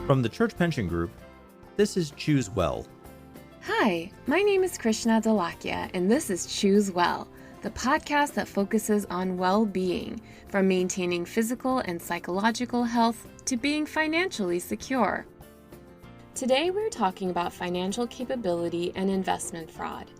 From the Church Pension Group, this is Choose Well. Hi, my name is Krishna and this is Choose Well, the podcast that focuses on well-being, from maintaining physical and psychological health to being financially secure. Today we're talking about financial capability and investment fraud.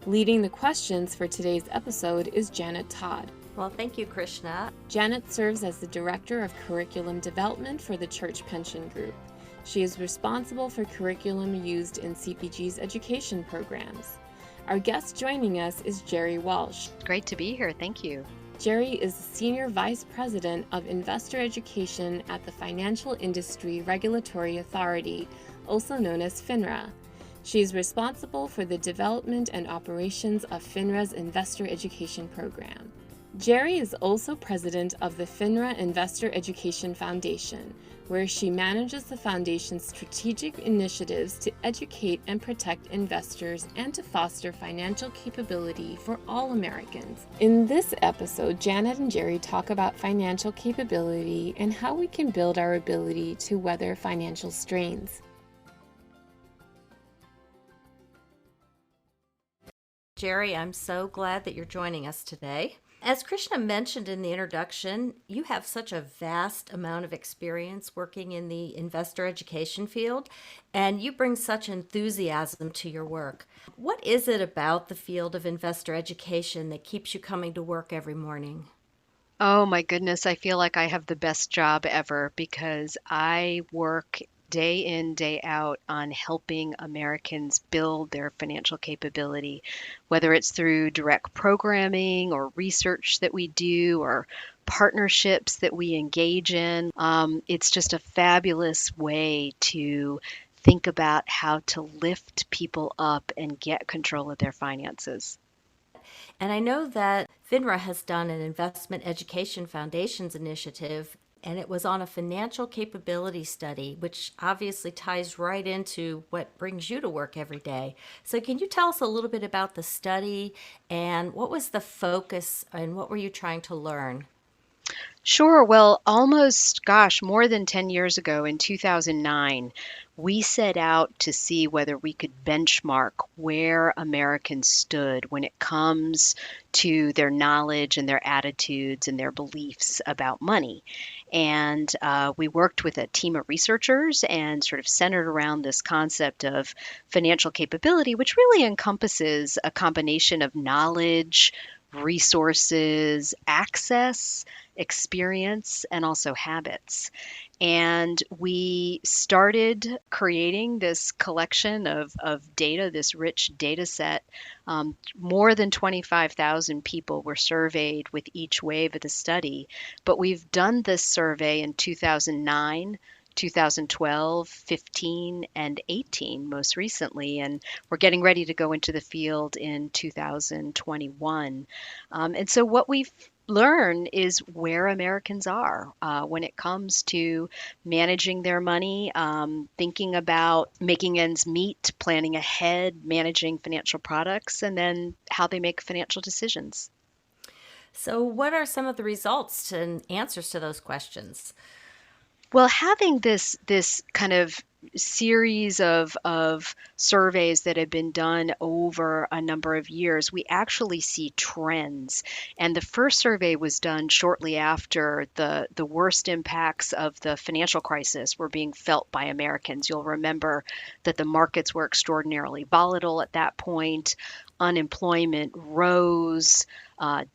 Leading the questions for today's episode is Janet Todd. Well, thank you, Krishna. Janet serves as the Director of Curriculum Development for the Church Pension Group. She is responsible for curriculum used in CPG's education programs. Our guest joining us is Gerri Walsh. Great to be here. Thank you. Gerri is the Senior Vice President of Investor Education at the Financial Industry Regulatory Authority, also known as FINRA. She is responsible for the development and operations of FINRA's Investor Education Program. Gerri is also president of the FINRA Investor Education Foundation, where she manages the foundation's strategic initiatives to educate and protect investors and to foster financial capability for all Americans. In this episode, Janet and Gerri talk about financial capability and how we can build our ability to weather financial strains. Gerri, I'm so glad that you're joining us today. As Krishna mentioned in the introduction, you have such a vast amount of experience working in the investor education field, and you bring such enthusiasm to your work. What is it about the field of investor education that keeps you coming to work every morning? Oh my goodness, I feel like I have the best job ever because I work day in, day out on helping Americans build their financial capability, whether it's through direct programming or research that we do or partnerships that we engage in. It's just a fabulous way to think about how to lift people up and get control of their finances. And I know that FINRA has done an Investment Education Foundations initiative, and it was on a financial capability study, which obviously ties right into what brings you to work every day. So can you tell us a little bit about the study and what was the focus and what were you trying to learn? Sure. Well, more than 10 years ago in 2009, we set out to see whether we could benchmark where Americans stood when it comes to their knowledge and their attitudes and their beliefs about money. And we worked with a team of researchers and sort of centered around this concept of financial capability, which really encompasses a combination of knowledge, resources, access, experience, and also habits. And we started creating this collection of data, this rich data set. More than 25,000 people were surveyed with each wave of the study. But we've done this survey in 2009, 2012, 15, and 18 most recently, and we're getting ready to go into the field in 2021. And so what we've learned is where Americans are when it comes to managing their money, thinking about making ends meet, planning ahead, managing financial products, and then how they make financial decisions. So what are some of the results and answers to those questions? Well, having this kind of series of surveys that have been done over a number of years, we actually see trends. And the first survey was done shortly after the worst impacts of the financial crisis were being felt by Americans. You'll remember that the markets were extraordinarily volatile at that point. Unemployment rose,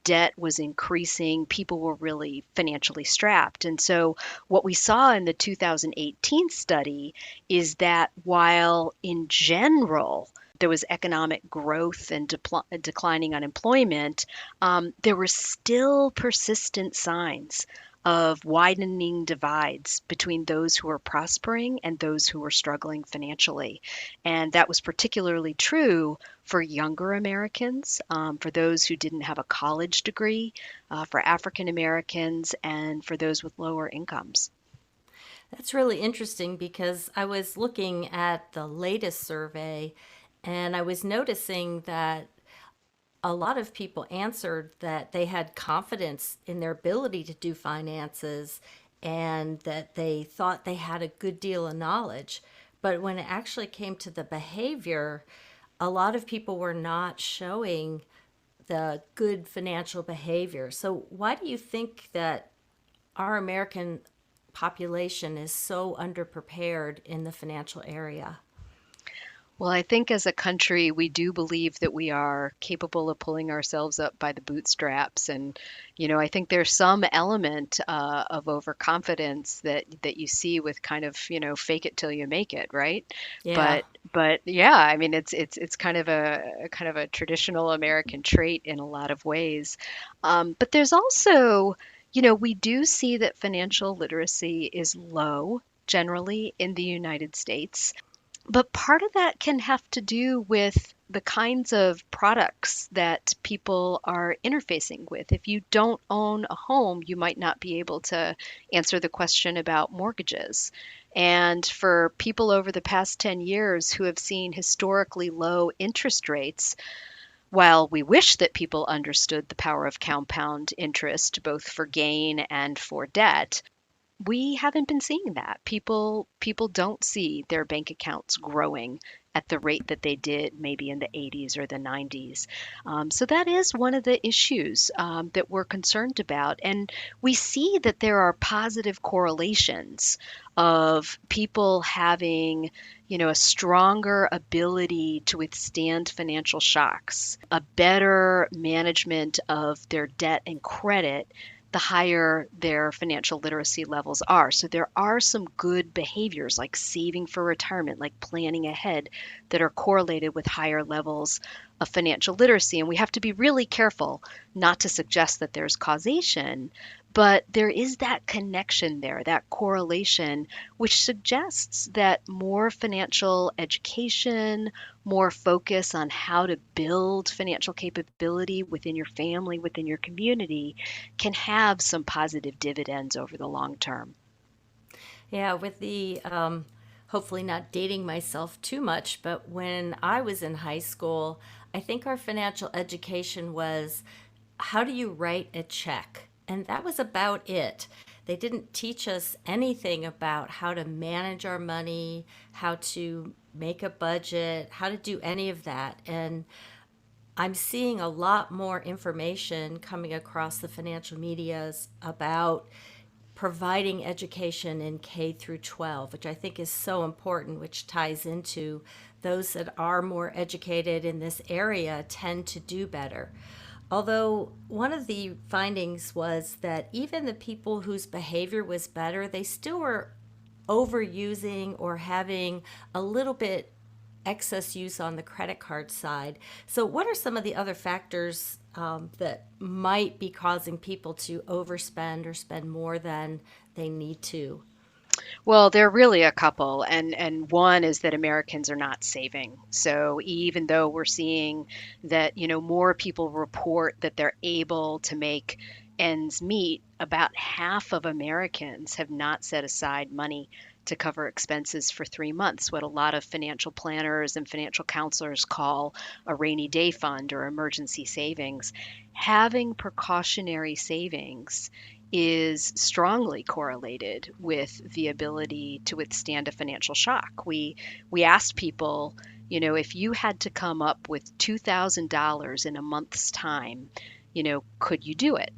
debt was increasing, people were really financially strapped. And so what we saw in the 2018 study is that while in general there was economic growth and declining unemployment, there were still persistent signs of widening divides between those who were prospering and those who were struggling financially. And that was particularly true for younger Americans, for those who didn't have a college degree, for African Americans, and for those with lower incomes. That's really interesting because I was looking at the latest survey and I was noticing that a lot of people answered that they had confidence in their ability to do finances and that they thought they had a good deal of knowledge. But when it actually came to the behavior, a lot of people were not showing the good financial behavior. So, why do you think that our American population is so underprepared in the financial area? Well, I think as a country, we do believe that we are capable of pulling ourselves up by the bootstraps. And, I think there's some element of overconfidence that you see with kind of, fake it till you make it, right? Yeah. But yeah, I mean, it's kind of a traditional American trait in a lot of ways. But there's also, we do see that financial literacy is low generally in the United States. But part of that can have to do with the kinds of products that people are interfacing with. If you don't own a home, you might not be able to answer the question about mortgages. And for people over the past 10 years who have seen historically low interest rates, while we wish that people understood the power of compound interest, both for gain and for debt, we haven't been seeing that. People don't see their bank accounts growing at the rate that they did maybe in the 80s or the 90s. So that is one of the issues that we're concerned about. And we see that there are positive correlations of people having, a stronger ability to withstand financial shocks, a better management of their debt and credit the higher their financial literacy levels are. So there are some good behaviors like saving for retirement, like planning ahead, that are correlated with higher levels of financial literacy. And we have to be really careful not to suggest that there's causation, but there is that connection there, that correlation, which suggests that more financial education, more focus on how to build financial capability within your family, within your community, can have some positive dividends over the long term. Yeah, with the hopefully not dating myself too much, but when I was in high school, I think our financial education was how do you write a check? And that was about it. They didn't teach us anything about how to manage our money, how to make a budget, how to do any of that. And I'm seeing a lot more information coming across the financial medias about providing education in K through 12, which I think is so important, which ties into those that are more educated in this area tend to do better. Although one of the findings was that even the people whose behavior was better, they still were overusing or having a little bit excess use on the credit card side. So, what are some of the other factors that might be causing people to overspend or spend more than they need to? Well, there are really a couple, and one is that Americans are not saving. So even though we're seeing that, more people report that they're able to make ends meet, about half of Americans have not set aside money to cover expenses for 3 months, what a lot of financial planners and financial counselors call a rainy day fund or emergency savings. Having precautionary savings is strongly correlated with the ability to withstand a financial shock. We asked people, if you had to come up with $2,000 in a month's time, could you do it?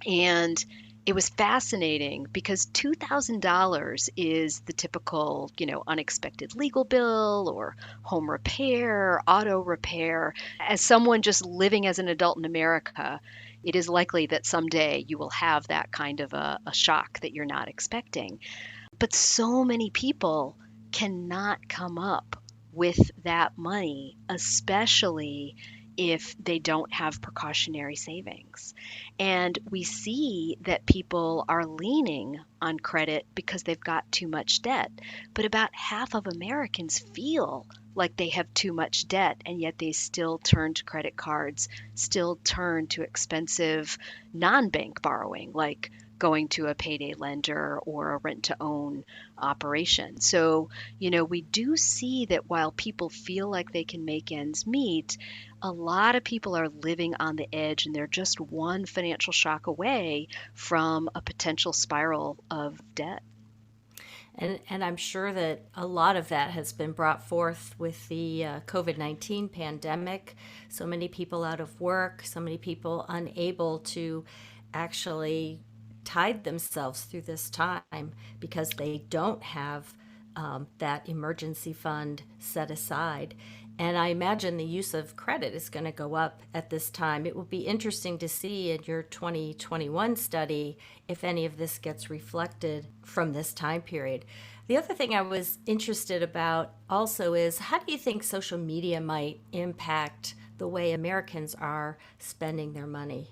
And it was fascinating because $2,000 is the typical, unexpected legal bill or home repair, auto repair. As someone just living as an adult in America, it is likely that someday you will have that kind of a shock that you're not expecting. But so many people cannot come up with that money, especially if they don't have precautionary savings. And we see that people are leaning on credit because they've got too much debt. But about half of Americans feel like they have too much debt, and yet they still turn to credit cards, still turn to expensive non bank borrowing like going to a payday lender or a rent to own operation. So, we do see that while people feel like they can make ends meet, a lot of people are living on the edge and they're just one financial shock away from a potential spiral of debt. And I'm sure that a lot of that has been brought forth with the COVID-19 pandemic. So many people out of work, so many people unable to actually tide themselves through this time because they don't have that emergency fund set aside. And I imagine the use of credit is going to go up at this time. It will be interesting to see in your 2021 study if any of this gets reflected from this time period. The other thing I was interested about also is how do you think social media might impact the way Americans are spending their money?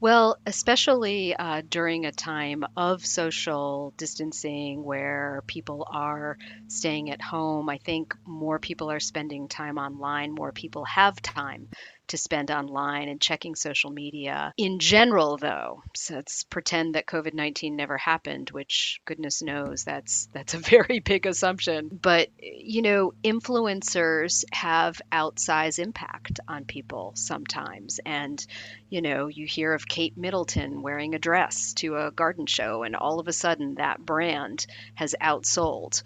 Well, especially during a time of social distancing where people are staying at home, I think more people are spending time online. More people have time to spend online and checking social media. In general, though, so let's pretend that COVID-19 never happened, which goodness knows that's a very big assumption. But influencers have outsized impact on people sometimes, and you hear of Kate Middleton wearing a dress to a garden show, and all of a sudden that brand has outsold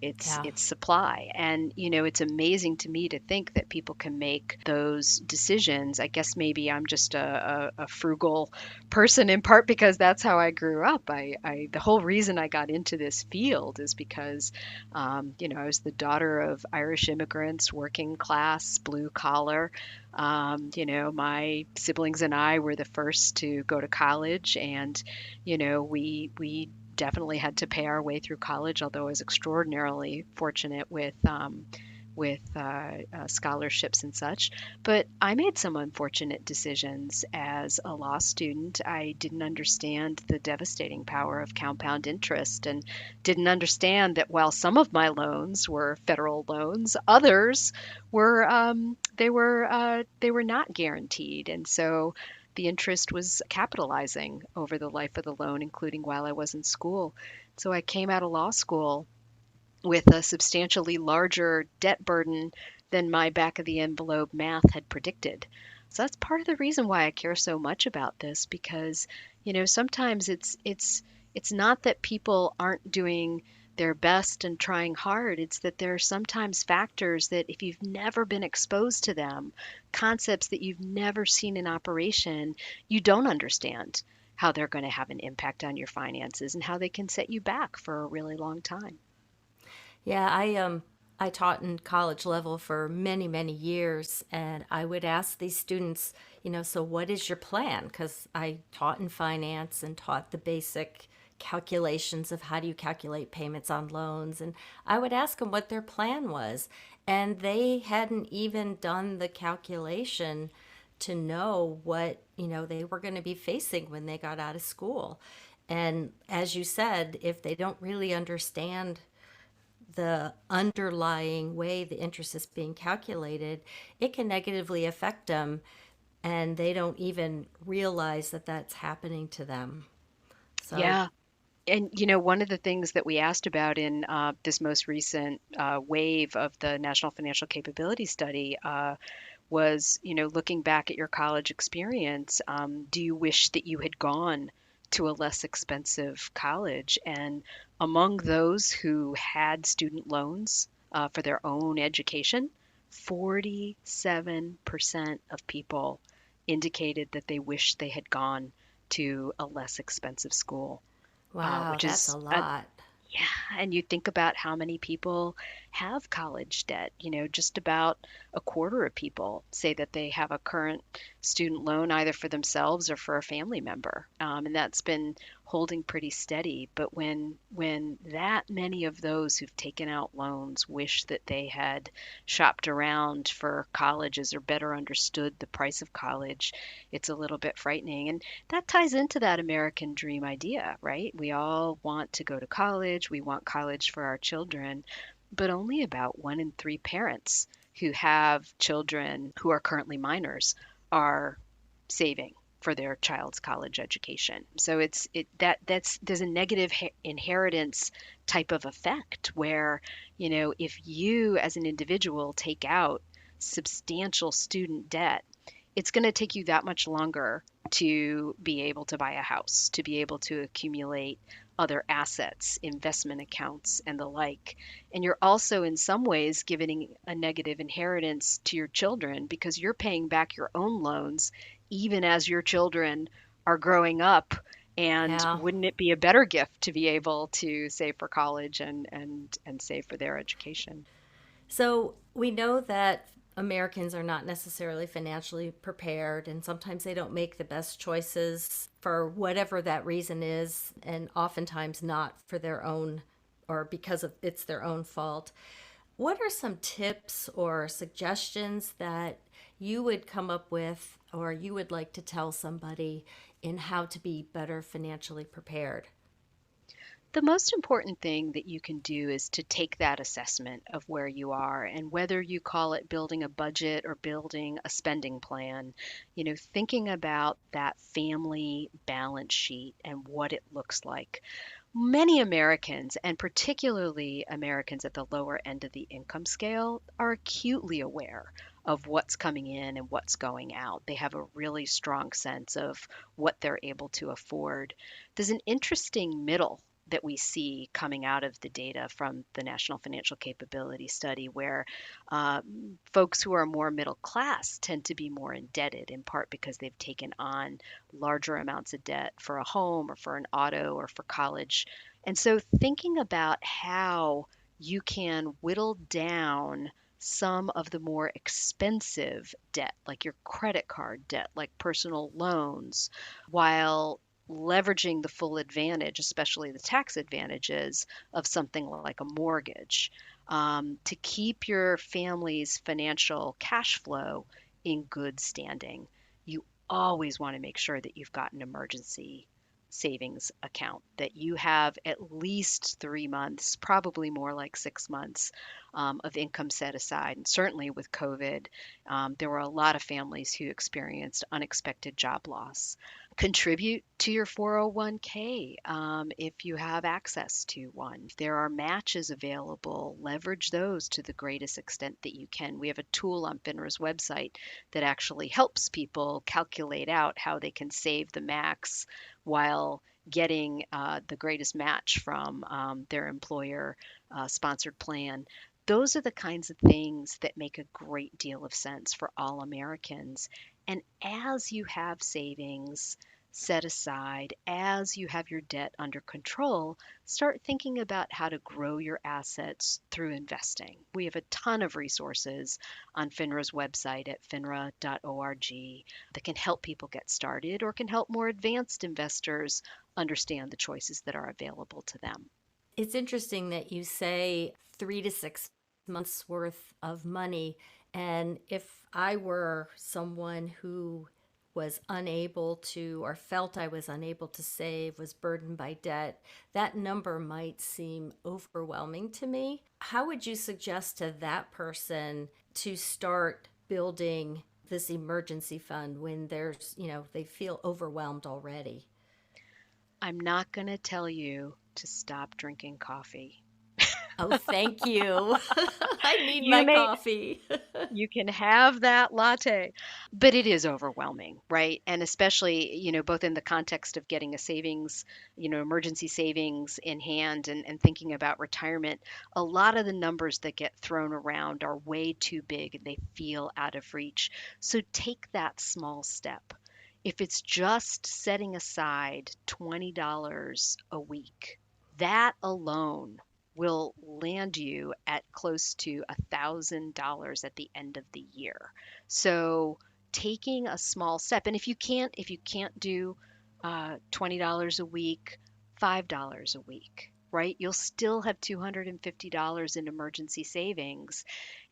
its Yeah. its supply. And it's amazing to me to think that people can make those decisions. I guess maybe I'm just a frugal person in part because that's how I grew up. The whole reason I got into this field is because I was the daughter of Irish immigrants, working class, blue collar. My siblings and I were the first to go to college, and we definitely had to pay our way through college. Although I was extraordinarily fortunate with scholarships and such. But I made some unfortunate decisions as a law student. I didn't understand the devastating power of compound interest, and didn't understand that while some of my loans were federal loans, others were not guaranteed, and so the interest was capitalizing over the life of the loan, including while I was in school. So I came out of law school with a substantially larger debt burden than my back of the envelope math had predicted. So that's part of the reason why I care so much about this, because sometimes it's not that people aren't doing their best and trying hard. It's that there are sometimes factors that if you've never been exposed to them, concepts that you've never seen in operation, you don't understand how they're going to have an impact on your finances and how they can set you back for a really long time. Yeah, I taught in college level for many, many years, and I would ask these students, so what is your plan? Because I taught in finance and taught the basic calculations of how do you calculate payments on loans, and I would ask them what their plan was, and they hadn't even done the calculation to know what, they were going to be facing when they got out of school. And as you said, if they don't really understand the underlying way the interest is being calculated, it can negatively affect them, and they don't even realize that that's happening to them. So, Yeah. And one of the things that we asked about in this most recent wave of the National Financial Capability Study was, looking back at your college experience, do you wish that you had gone to a less expensive college? And among those who had student loans for their own education, 47% of people indicated that they wished they had gone to a less expensive school, wow, which that's is a lot. yeah, and you think about how many people have college debt. Just about a quarter of people say that they have a current student loan either for themselves or for a family member, and that's been holding pretty steady. But when that many of those who've taken out loans wish that they had shopped around for colleges or better understood the price of college, it's a little bit frightening. And that ties into that American dream idea, right? We all want to go to college, we want college for our children, but only about 1 in 3 parents who have children who are currently minors are saving. for their child's college education. So there's a negative inheritance type of effect where, if you as an individual take out substantial student debt, it's going to take you that much longer to be able to buy a house, to be able to accumulate other assets, investment accounts, and the like. And you're also, in some ways, giving a negative inheritance to your children because you're paying back your own loans even as your children are growing up. And Yeah. wouldn't it be a better gift to be able to save for college and save for their education? So we know that Americans are not necessarily financially prepared, and sometimes they don't make the best choices for whatever that reason is, and oftentimes not for their own or because of it's their own fault. What are some tips or suggestions that you would come up with or you would like to tell somebody in how to be better financially prepared? The most important thing that you can do is to take that assessment of where you are, and whether you call it building a budget or building a spending plan, thinking about that family balance sheet and what it looks like. Many Americans, and particularly Americans at the lower end of the income scale, are acutely aware of what's coming in and what's going out. They have a really strong sense of what they're able to afford. There's an interesting middle that we see coming out of the data from the National Financial Capability Study, where uh, folks who are more middle class tend to be more indebted, in part because they've taken on larger amounts of debt for a home or for an auto or for college. And so thinking about how you can whittle down some of the more expensive debt, like your credit card debt, like personal loans, while leveraging the full advantage, especially the tax advantages of something like a mortgage, to keep your family's financial cash flow in good standing. You always want to make sure that you've got an emergency savings account, that you have at least 3 months, probably more like 6 months, of income set aside. And certainly with COVID, there were a lot of families who experienced unexpected job loss. Contribute to your 401k if you have access to one. If there are matches available, leverage those to the greatest extent that you can. We have a tool on FINRA's website that actually helps people calculate out how they can save the max while getting the greatest match from their employer sponsored plan. Those are the kinds of things that make a great deal of sense for all Americans. And as you have savings set aside, as you have your debt under control, start thinking about how to grow your assets through investing. We have a ton of resources on FINRA's website at finra.org that can help people get started or can help more advanced investors understand the choices that are available to them. It's interesting that you say 3 to 6 months worth of money. And if I were someone who was unable to or felt I was unable to save, was burdened by debt, that number might seem overwhelming to me. How would you suggest to that person to start building this emergency fund when they feel overwhelmed already? I'm not going to tell you to stop drinking coffee. Oh, thank you. I need You my may coffee. You can have that latte, but it is overwhelming, right? And especially, both in the context of getting a savings, emergency savings in hand, and thinking about retirement. A lot of the numbers that get thrown around are way too big and they feel out of reach. So take that small step. If it's just setting aside $20 a week, that alone will land you at close to $1,000 at the end of the year. So taking a small step, and if you can't do $20 a week, $5 a week, right? You'll still have $250 in emergency savings.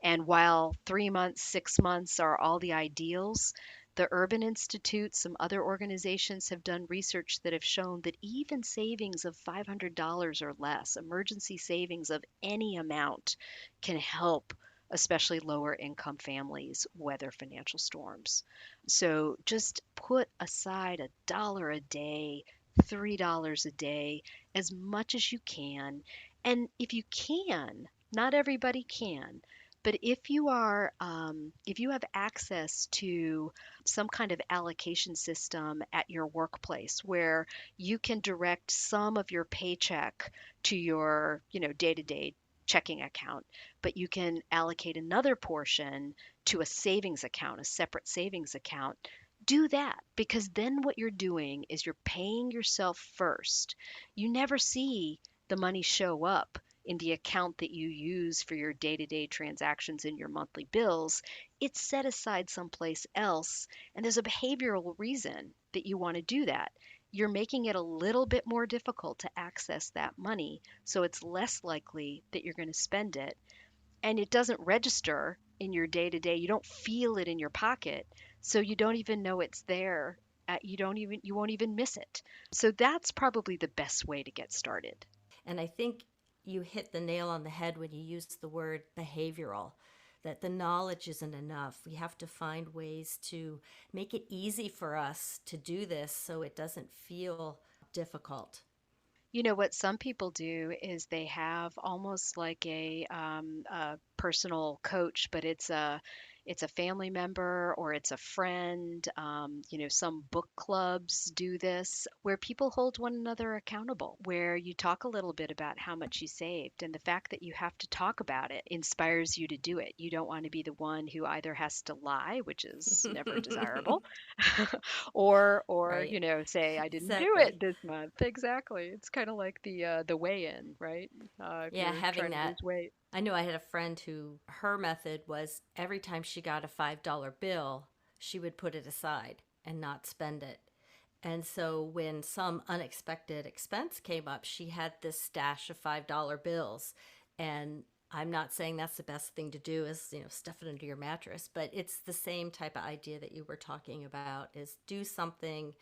And while 3 months, 6 months are all the ideals, the Urban Institute, some other organizations have done research that have shown that even savings of $500 or less, emergency savings of any amount, can help especially lower income families weather financial storms. So just put aside $1 a day, $3 a day, as much as you can. And if you can, not everybody can, but if you have access to some kind of allocation system at your workplace where you can direct some of your paycheck to your, day-to-day checking account, but you can allocate another portion to a savings account, a separate savings account, do that, because then what you're doing is you're paying yourself first. You never see the money show up in the account that you use for your day-to-day transactions and your monthly bills. It's set aside someplace else, and there's a behavioral reason that you want to do that. You're making it a little bit more difficult to access that money, so it's less likely that you're going to spend it, and it doesn't register in your day to day. You don't feel it in your pocket, so you don't even know it's there. You won't even miss it. So that's probably the best way to get started. And I think you hit the nail on the head when you used the word behavioral, that the knowledge isn't enough. We have to find ways to make it easy for us to do this so it doesn't feel difficult. You know what some people do is they have almost like a personal coach, but it's a family member or it's a friend. Some book clubs do this where people hold one another accountable, where you talk a little bit about how much you saved, and the fact that you have to talk about it inspires you to do it. You don't want to be the one who either has to lie, which is never desirable, or Right. say I didn't do Exactly. it this month. Exactly. It's kind of like the weigh-in, right? If Yeah, you're having trying to lose that. weight. I know I had a friend who her method was every time she got a $5 bill, she would put it aside and not spend it. And so when some unexpected expense came up, she had this stash of $5 bills. And I'm not saying that's the best thing to do is, stuff it under your mattress, but it's the same type of idea that you were talking about, is do something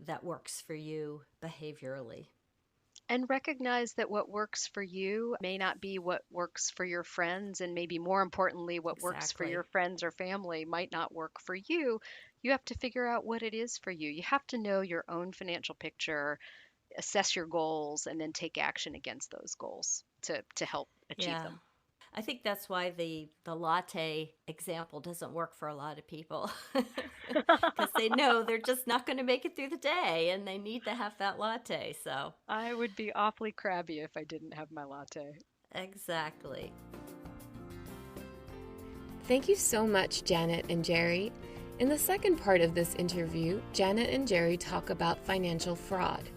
that works for you behaviorally. And recognize that what works for you may not be what works for your friends. And maybe more importantly, what works for your Exactly. friends or family might not work for you. You have to figure out what it is for you. You have to know your own financial picture, assess your goals, and then take action against those goals to help achieve Yeah. them. I think that's why the latte example doesn't work for a lot of people because they know they're just not going to make it through the day and they need to have that latte. So, I would be awfully crabby if I didn't have my latte. exactly. Thank you so much, Janet and Gerri. In the second part of this interview, Janet and Gerri talk about financial fraud.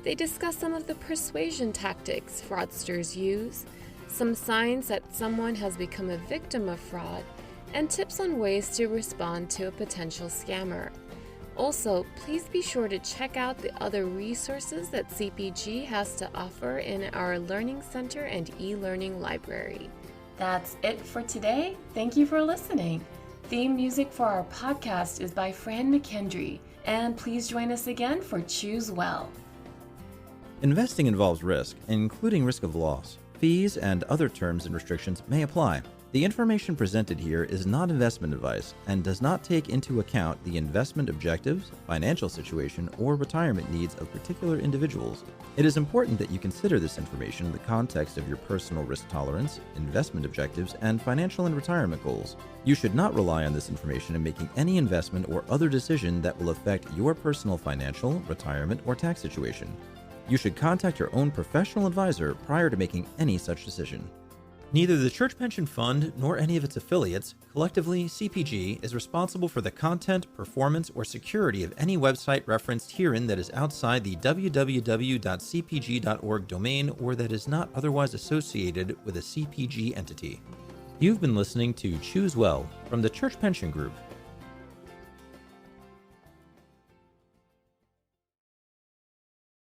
They discuss some of the persuasion tactics fraudsters use, some signs that someone has become a victim of fraud, and tips on ways to respond to a potential scammer. Also, please be sure to check out the other resources that CPG has to offer in our Learning Center and e-learning library. That's it for today. Thank you for listening. Theme music for our podcast is by Fran McKendry, and please join us again for Choose Well. Investing involves risk, including risk of loss. Fees and other terms and restrictions may apply. The information presented here is not investment advice and does not take into account the investment objectives, financial situation, or retirement needs of particular individuals. It is important that you consider this information in the context of your personal risk tolerance, investment objectives, and financial and retirement goals. You should not rely on this information in making any investment or other decision that will affect your personal financial, retirement, or tax situation. You should contact your own professional advisor prior to making any such decision. Neither the Church Pension Fund nor any of its affiliates, collectively CPG, is responsible for the content, performance, or security of any website referenced herein that is outside the www.cpg.org domain or that is not otherwise associated with a CPG entity. You've been listening to Choose Well from the Church Pension Group.